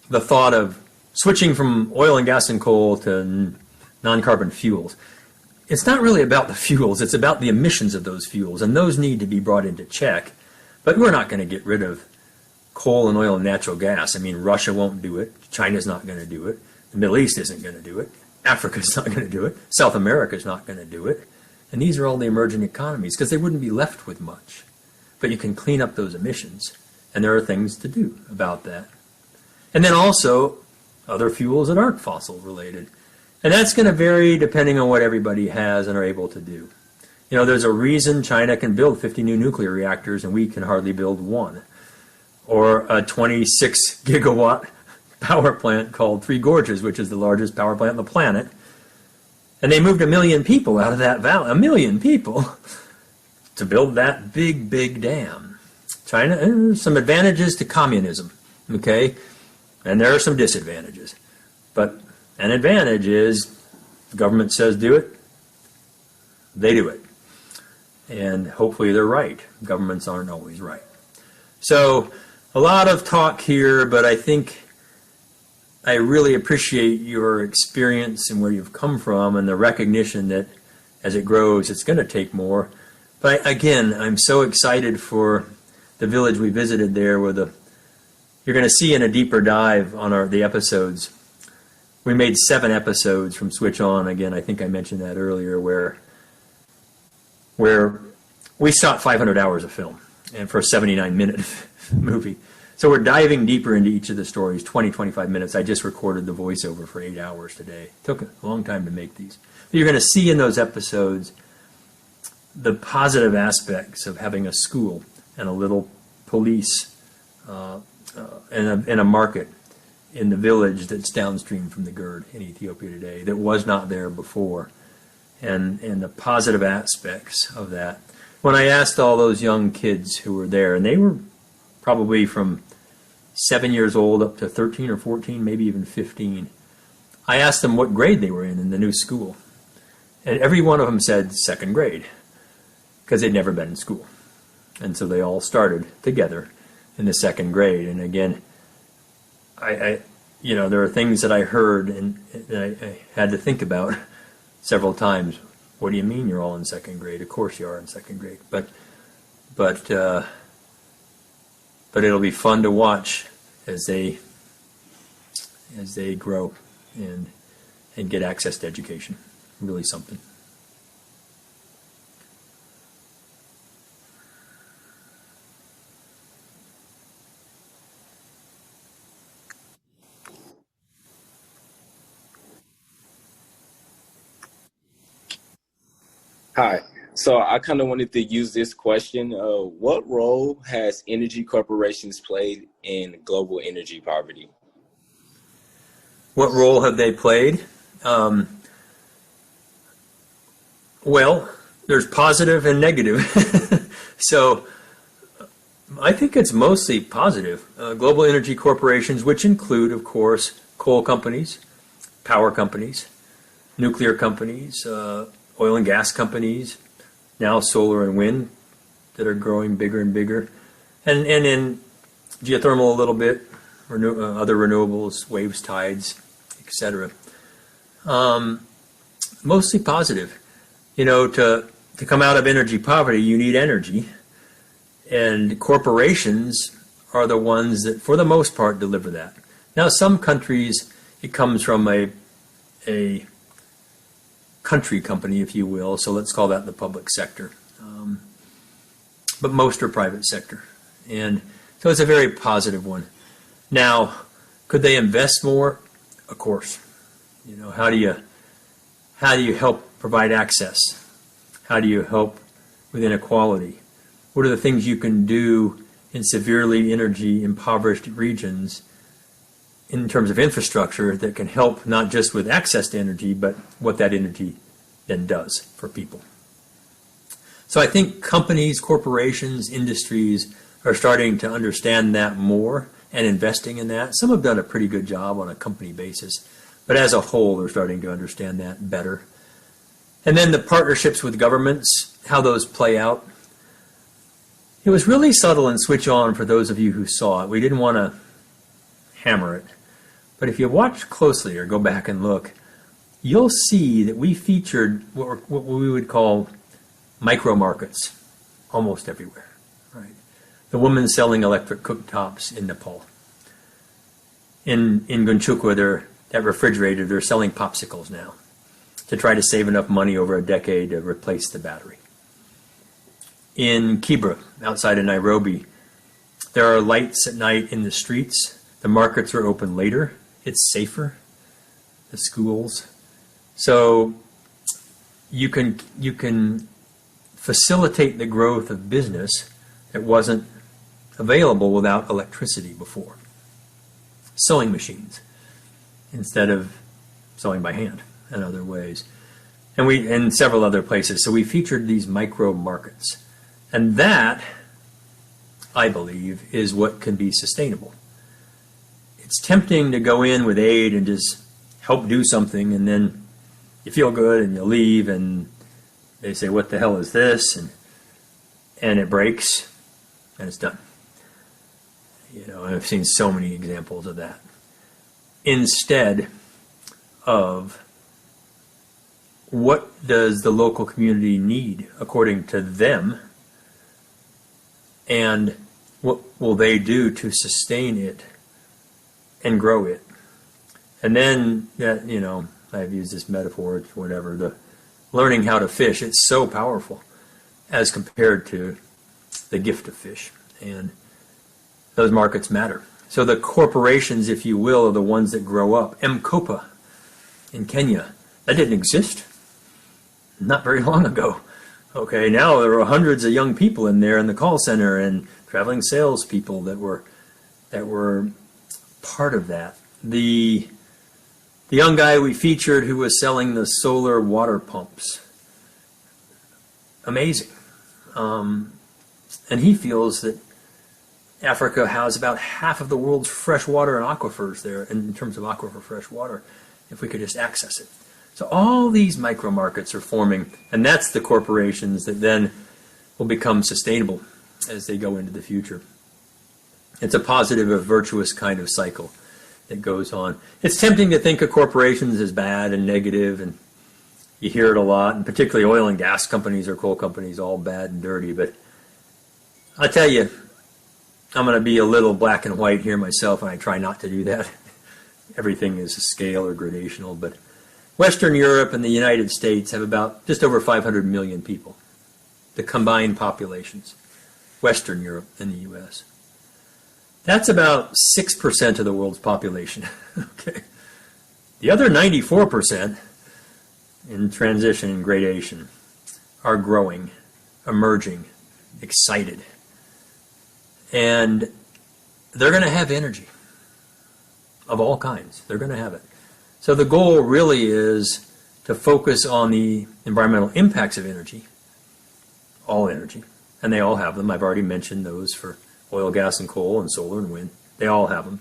the thought of switching from oil and gas and coal to non-carbon fuels. It's not really about the fuels, it's about the emissions of those fuels, and those need to be brought into check. But we're not going to get rid of coal and oil and natural gas. I mean, Russia won't do it, China's not going to do it, the Middle East isn't going to do it, Africa's not going to do it, South America's not going to do it. And these are all the emerging economies, because they wouldn't be left with much. But you can clean up those emissions, and there are things to do about that. And then also other fuels that aren't fossil related. And that's going to vary depending on what everybody has and are able to do. There's a reason China can build 50 new nuclear reactors and we can hardly build one. Or a 26 gigawatt power plant called Three Gorges, which is the largest power plant on the planet. And they moved 1 million people out of that valley, 1 million people, to build that big, big dam. China, there's some advantages to communism, okay? And there are some disadvantages. But an advantage is the government says do it, they do it. And hopefully they're right. Governments aren't always right. So a lot of talk here, but I think I really appreciate your experience and where you've come from and the recognition that as it grows, it's going to take more. But again, I'm so excited for the village we visited there where you're going to see in a deeper dive on the episodes. We made 7 episodes from Switch On. Again, I think I mentioned that earlier, where we shot 500 hours of film and for a 79-minute movie. So we're diving deeper into each of the stories, 20, 25 minutes. I just recorded the voiceover for 8 hours today. It took a long time to make these. But you're going to see in those episodes the positive aspects of having a school and a little police and a market in the village that's downstream from the GERD in Ethiopia today that was not there before, and the positive aspects of that. When I asked all those young kids who were there, and they were probably from 7 years old up to 13 or 14, maybe even 15, I asked them what grade they were in the new school. And every one of them said 2nd grade, because they'd never been in school. And so they all started together in the 2nd grade. And again, there are things that I heard and I had to think about several times. What do you mean you're all in 2nd grade? Of course you are in 2nd grade. But it'll be fun to watch as they grow and get access to education. Really something. Hi. So I kind of wanted to use this question. What role has energy corporations played in global energy poverty? What role have they played? Well, there's positive and negative. So I think it's mostly positive. Global energy corporations, which include, of course, coal companies, power companies, nuclear companies, oil and gas companies, now solar and wind that are growing bigger and bigger, and in geothermal a little bit, other renewables, waves, tides, etc. Mostly positive. To come out of energy poverty, you need energy, and corporations are the ones that, for the most part, deliver that. Now, some countries, it comes from a country company, if you will, so let's call that the public sector. But most are private sector. And so it's a very positive one. Now, could they invest more? Of course. How do you help provide access? How do you help with inequality? What are the things you can do in severely energy impoverished regions in terms of infrastructure that can help not just with access to energy, but what that energy then does for people? So I think companies, corporations, industries are starting to understand that more and investing in that. Some have done a pretty good job on a company basis, but as a whole, they're starting to understand that better. And then the partnerships with governments, how those play out. It was really subtle and Switch On for those of you who saw it. We didn't want to hammer it. But if you watch closely or go back and look, you'll see that we featured what we would call micro markets almost everywhere. Right? The woman selling electric cooktops in Nepal. In Gunchukwa, that refrigerator, they're selling popsicles now to try to save enough money over a decade to replace the battery. In Kibra, outside of Nairobi, there are lights at night in the streets. The markets are open later. It's safer. The schools. So you can facilitate the growth of business that wasn't available without electricity before. Sewing machines instead of sewing by hand and other ways. And several other places. So we featured these micro markets. And that, I believe, is what can be sustainable. It's tempting to go in with aid and just help do something, and then you feel good and you leave and they say, what the hell is this? And it breaks and it's done. You know, I've seen so many examples of that. Instead of what does the local community need according to them, and what will they do to sustain it and grow it? And then, that, you know, I've used this metaphor, it's whatever, the learning how to fish, it's so powerful as compared to the gift of fish. And those markets matter. So the corporations, if you will, are the ones that grow up. M-Kopa in Kenya, that didn't exist not very long ago. Okay, now there are hundreds of young people in there in the call center and traveling salespeople that were part of that. The young guy we featured who was selling the solar water pumps, amazing. And he feels that Africa has about half of the world's fresh water and aquifers there in terms of aquifer fresh water, if we could just access it. So all these micro markets are forming, and that's the corporations that then will become sustainable as they go into the future. It's a positive, a virtuous kind of cycle that goes on. It's tempting to think of corporations as bad and negative, and you hear it a lot, and particularly oil and gas companies or coal companies, all bad and dirty. But I'll tell you, I'm going to be a little black and white here myself, and I try not to do that. Everything is a scale or gradational, but Western Europe and the United States have about just over 500 million people, the combined populations, Western Europe and the U.S. That's about 6% of the world's population. Okay. The other 94% in transition and gradation are growing, emerging, excited. And they're going to have energy of all kinds. They're going to have it. So the goal really is to focus on the environmental impacts of energy, all energy, and they all have them. I've already mentioned those for oil, gas, and coal, and solar and wind. They all have them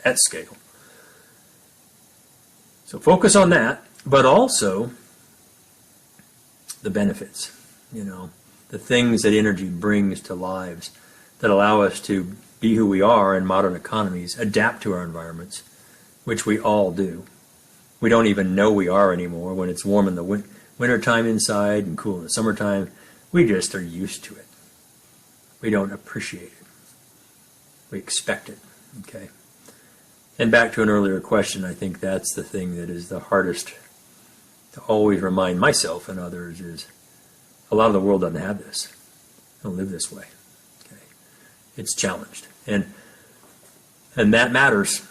at scale. So focus on that, but also the benefits, you know, the things that energy brings to lives that allow us to be who we are in modern economies, adapt to our environments, which we all do. We don't even know we are anymore when it's warm in the wintertime inside and cool in the summertime. We just are used to it. We don't appreciate it. We expect it, okay? And back to an earlier question, I think that's the thing that is the hardest to always remind myself and others is a lot of the world doesn't have this. They don't live this way, okay? It's challenged, and that matters.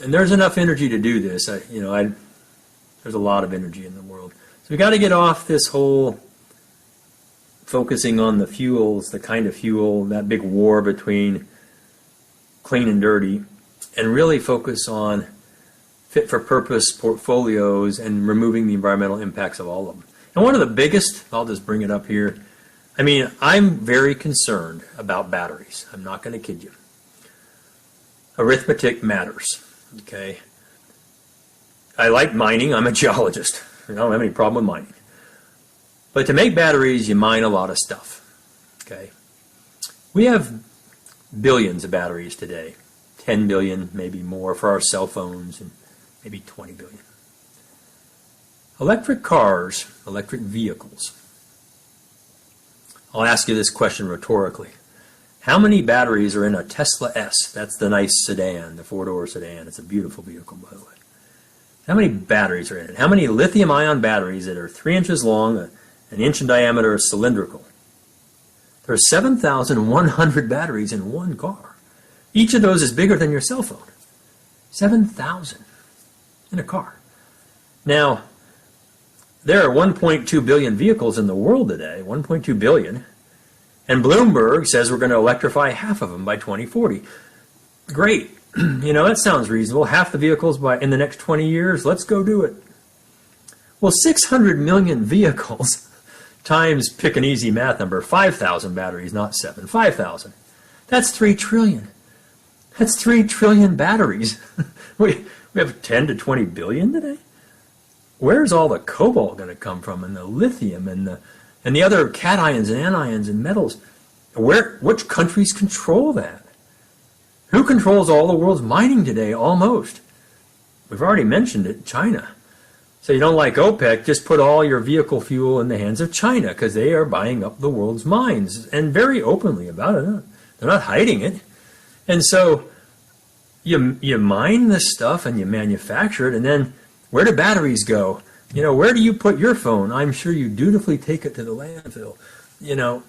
And there's enough energy to do this. There's a lot of energy in the world. So we got to get off this whole focusing on the fuels, the kind of fuel, that big war between clean and dirty, and really focus on fit-for-purpose portfolios and removing the environmental impacts of all of them. And one of the biggest, I'll just bring it up here, I mean, I'm very concerned about batteries. I'm not going to kid you. Arithmetic matters, okay? I like mining. I'm a geologist. I don't have any problem with mining. But to make batteries, you mine a lot of stuff, okay? We have billions of batteries today, 10 billion, maybe more for our cell phones, and maybe 20 billion. Electric cars, electric vehicles. I'll ask you this question rhetorically. How many batteries are in a Tesla S? That's the nice sedan, the four-door sedan. It's a beautiful vehicle, by the way. How many batteries are in it? How many lithium-ion batteries that are 3 inches long, an inch in diameter, cylindrical? There are 7,100 batteries in one car. Each of those is bigger than your cell phone. 7,000 in a car. Now, there are 1.2 billion vehicles in the world today, 1.2 billion, and Bloomberg says we're going to electrify half of them by 2040. Great. You know, that sounds reasonable. Half the vehicles in the next 20 years, let's go do it. Well, 600 million vehicles times, pick an easy math number, 5,000 batteries, not 7, 5,000. That's 3 trillion. That's 3 trillion batteries. we have 10 to 20 billion today? Where's all the cobalt going to come from, and the lithium, and the other cations and anions and metals? Which countries control that? Who controls all the world's mining today? Almost. We've already mentioned it, China. So you don't like OPEC, just put all your vehicle fuel in the hands of China because they are buying up the world's mines, and very openly about it. They're not hiding it. And so you mine this stuff and you manufacture it, and then where do batteries go? You know, where do you put your phone? I'm sure you dutifully take it to the landfill, you know,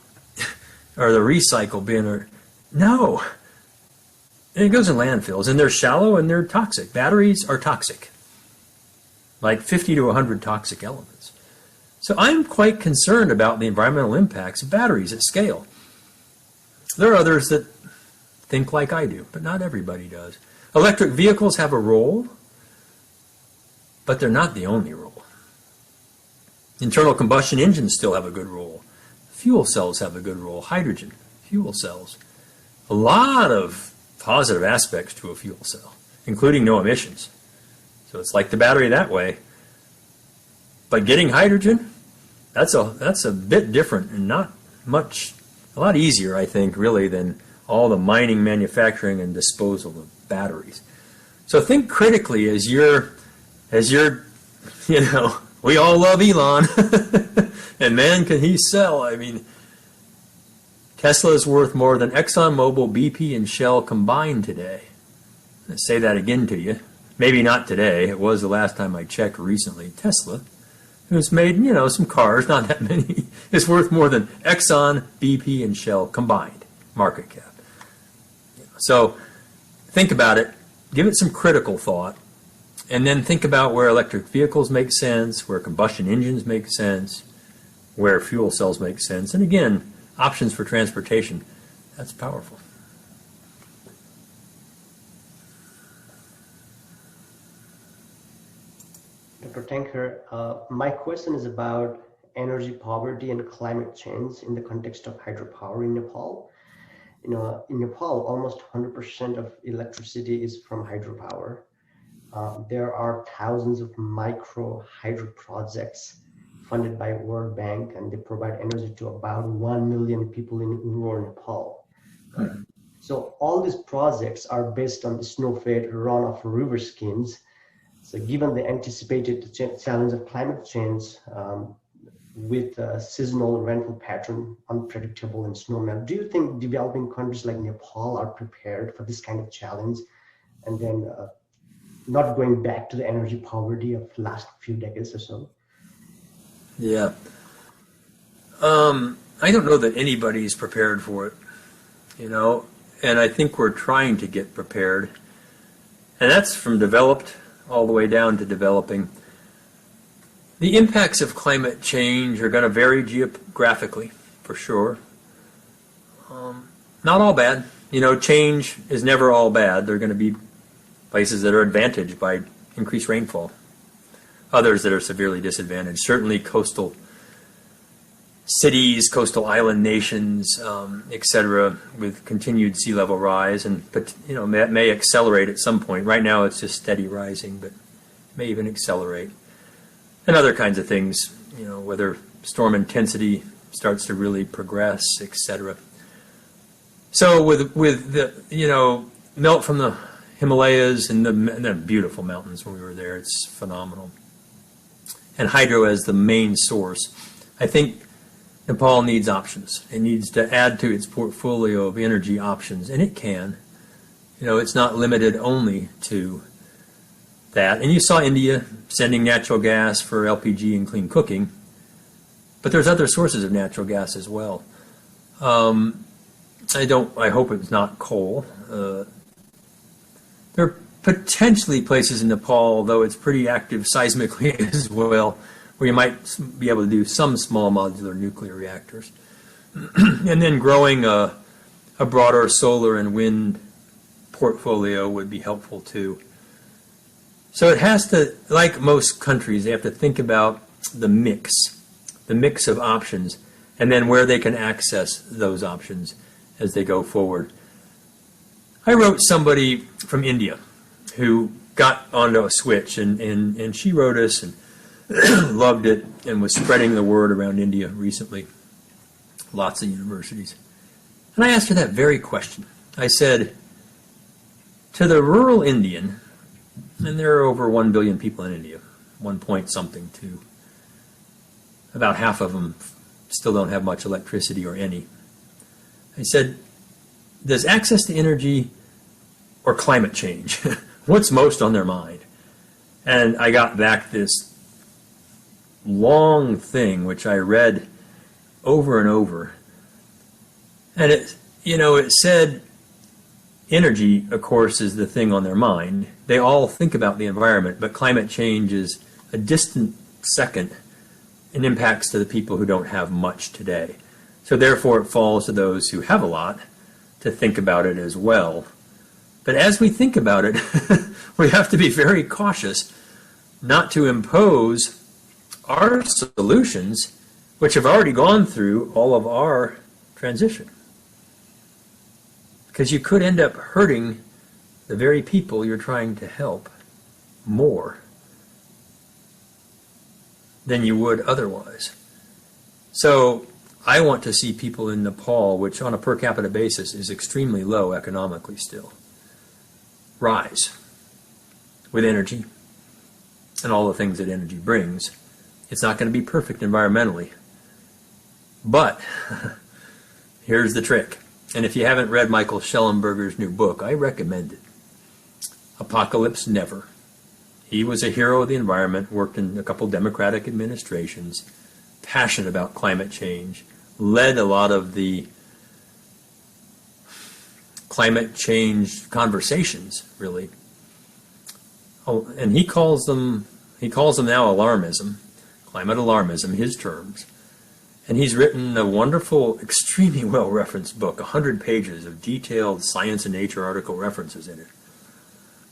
or the recycle bin, or no. And it goes in landfills, and they're shallow and they're toxic. Batteries are toxic, like 50 to 100 toxic elements. So I'm quite concerned about the environmental impacts of batteries at scale. There are others that think like I do, but not everybody does. Electric vehicles have a role, but they're not the only role. Internal combustion engines still have a good role. Fuel cells have a good role. Hydrogen, fuel cells. A lot of positive aspects to a fuel cell, including no emissions. So it's like the battery that way. But getting hydrogen, that's a bit different and not much, a lot easier, I think, really, than all the mining, manufacturing, and disposal of batteries. So think critically as you're, you know, we all love Elon, and man, can he sell. I mean, Tesla is worth more than ExxonMobil, BP, and Shell combined today. I'll say that again to you. Maybe not today. It was the last time I checked recently. Tesla, who's made, you know, some cars, not that many, is worth more than Exxon, BP, and Shell combined market cap. So think about it. Give it some critical thought. And then think about where electric vehicles make sense, where combustion engines make sense, where fuel cells make sense. And again, options for transportation. That's powerful. Dr. Tinker, my question is about energy poverty and climate change in the context of hydropower in Nepal. You know, in Nepal, almost 100% of electricity is from hydropower. There are thousands of micro hydro projects funded by World Bank, and they provide energy to about 1 million people in rural Nepal. So all these projects are based on the snow-fed runoff river schemes. So given the anticipated challenge of climate change with seasonal rainfall pattern, unpredictable and snowmelt, do you think developing countries like Nepal are prepared for this kind of challenge, and then not going back to the energy poverty of last few decades or so? Yeah. I don't know that anybody's prepared for it, you know, and I think we're trying to get prepared. And that's from developed all the way down to developing. The impacts of climate change are going to vary geographically, for sure. Not all bad. You know, change is never all bad. There are going to be places that are advantaged by increased rainfall, others that are severely disadvantaged. Certainly coastal cities, coastal island nations, etc., with continued sea level rise, but you know, that may accelerate at some point. Right now it's just steady rising, but may even accelerate. And other kinds of things, you know, whether storm intensity starts to really progress, etc. So with the, you know, melt from the Himalayas and the beautiful mountains when we were there, it's phenomenal. And hydro as the main source. I think Nepal needs options. It needs to add to its portfolio of energy options, and it can. You know, it's not limited only to that. And you saw India sending natural gas for LPG and clean cooking, but there's other sources of natural gas as well. I hope it's not coal. There are potentially places in Nepal, though it's pretty active seismically as well, where you might be able to do some small modular nuclear reactors. And then growing a broader solar and wind portfolio would be helpful too. So it has to, like most countries, they have to think about the mix of options, and then where they can access those options as they go forward. I wrote somebody from India who got onto a switch, and she wrote us and loved it and was spreading the word around India recently, lots of universities. And I asked her that very question. I said, to the rural Indian, and there are over 1 billion people in India, 1 point something to about half of them still don't have much electricity or any. I said, does access to energy or climate change? What's most on their mind? And I got back this long thing, which I read over and over. And it said energy, of course, is the thing on their mind. They all think about the environment, but climate change is a distant second and impacts to the people who don't have much today. So therefore, it falls to those who have a lot to think about it as well. But as we think about it, we have to be very cautious not to impose our solutions, which have already gone through all of our transition. Because you could end up hurting the very people you're trying to help more than you would otherwise. So I want to see people in Nepal, which on a per capita basis is extremely low economically still, rise with energy and all the things that energy brings. It's not going to be perfect environmentally, but here's the trick. And if you haven't read Michael Schellenberger's new book, I recommend it. Apocalypse Never. He was a hero of the environment, worked in a couple Democratic administrations, passionate about climate change, led a lot of the climate change conversations, really. Oh, and he calls them now alarmism, climate alarmism, his terms. And he's written a wonderful, extremely well-referenced book, 100 pages of detailed science and nature article references in it,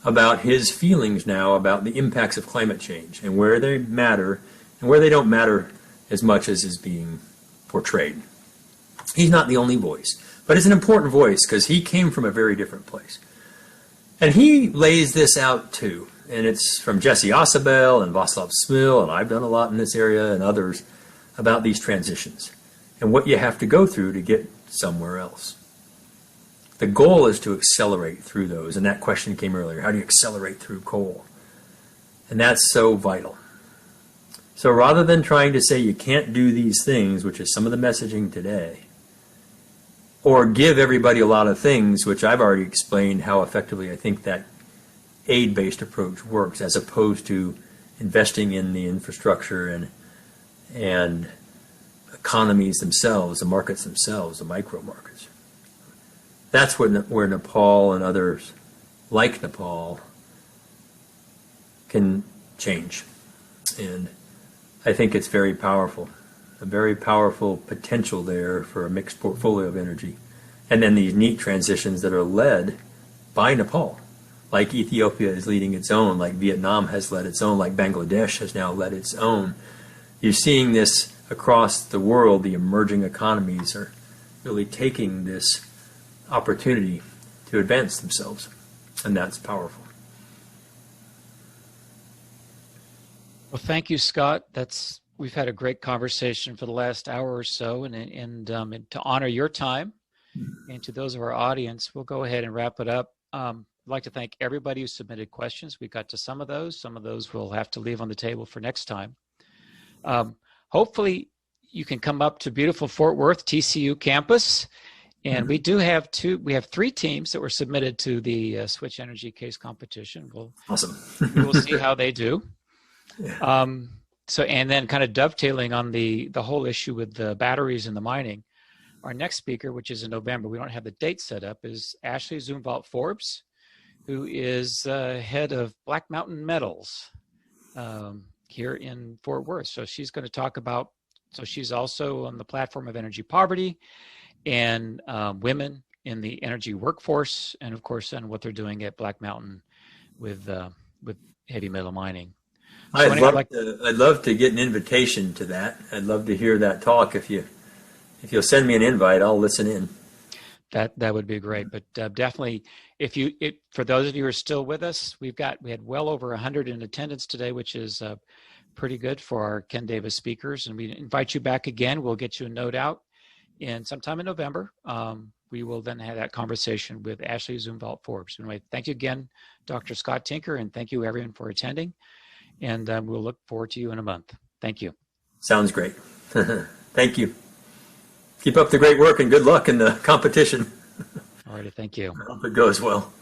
about his feelings now about the impacts of climate change and where they matter and where they don't matter as much as is being portrayed. He's not the only voice, but it's an important voice because he came from a very different place. And he lays this out too, and it's from Jesse Osabel and Václav Smil, and I've done a lot in this area and others about these transitions and what you have to go through to get somewhere else. The goal is to accelerate through those, and that question came earlier. How do you accelerate through coal? And that's so vital. So rather than trying to say you can't do these things, which is some of the messaging today, or give everybody a lot of things, which I've already explained how effectively I think that aid-based approach works, as opposed to investing in the infrastructure and economies themselves, the markets themselves, the micro markets. That's where Nepal and others like Nepal can change. And I think it's very powerful, a very powerful potential there for a mixed portfolio of energy. And then these neat transitions that are led by Nepal, like Ethiopia is leading its own, like Vietnam has led its own, like Bangladesh has now led its own. You're seeing this across the world. The emerging economies are really taking this opportunity to advance themselves, and that's powerful. Well, thank you, Scott. We've had a great conversation for the last hour or so, and to honor your time and to those of our audience, we'll go ahead and wrap it up. I'd like to thank everybody who submitted questions. We got to some of those. Some of those we'll have to leave on the table for next time. Hopefully, you can come up to beautiful Fort Worth TCU campus. And we have 3 teams that were submitted to the Switch Energy Case competition. Awesome. We'll see how they do. Yeah. And then kind of dovetailing on the whole issue with the batteries and the mining, our next speaker, which is in November, we don't have the date set up, is Ashley Zumwalt Forbes, who is head of Black Mountain Metals here in Fort Worth. So she's going to talk about, she's also on the platform of energy poverty and women in the energy workforce, and of course, and what they're doing at Black Mountain with heavy metal mining. So I'd love to get an invitation to that. I'd love to hear that talk. If you'll send me an invite, I'll listen in. That would be great. But definitely, for those of you who are still with us, we had well over 100 in attendance today, which is pretty good for our Ken Davis speakers. And we invite you back again. We'll get you a note out sometime in November. we will then have that conversation with Ashley Zumwalt Forbes. Anyway, thank you again, Dr. Scott Tinker, and thank you everyone for attending. And we'll look forward to you in a month. Thank you. Sounds great. Thank you. Keep up the great work and good luck in the competition. All righty, thank you. I hope it goes well.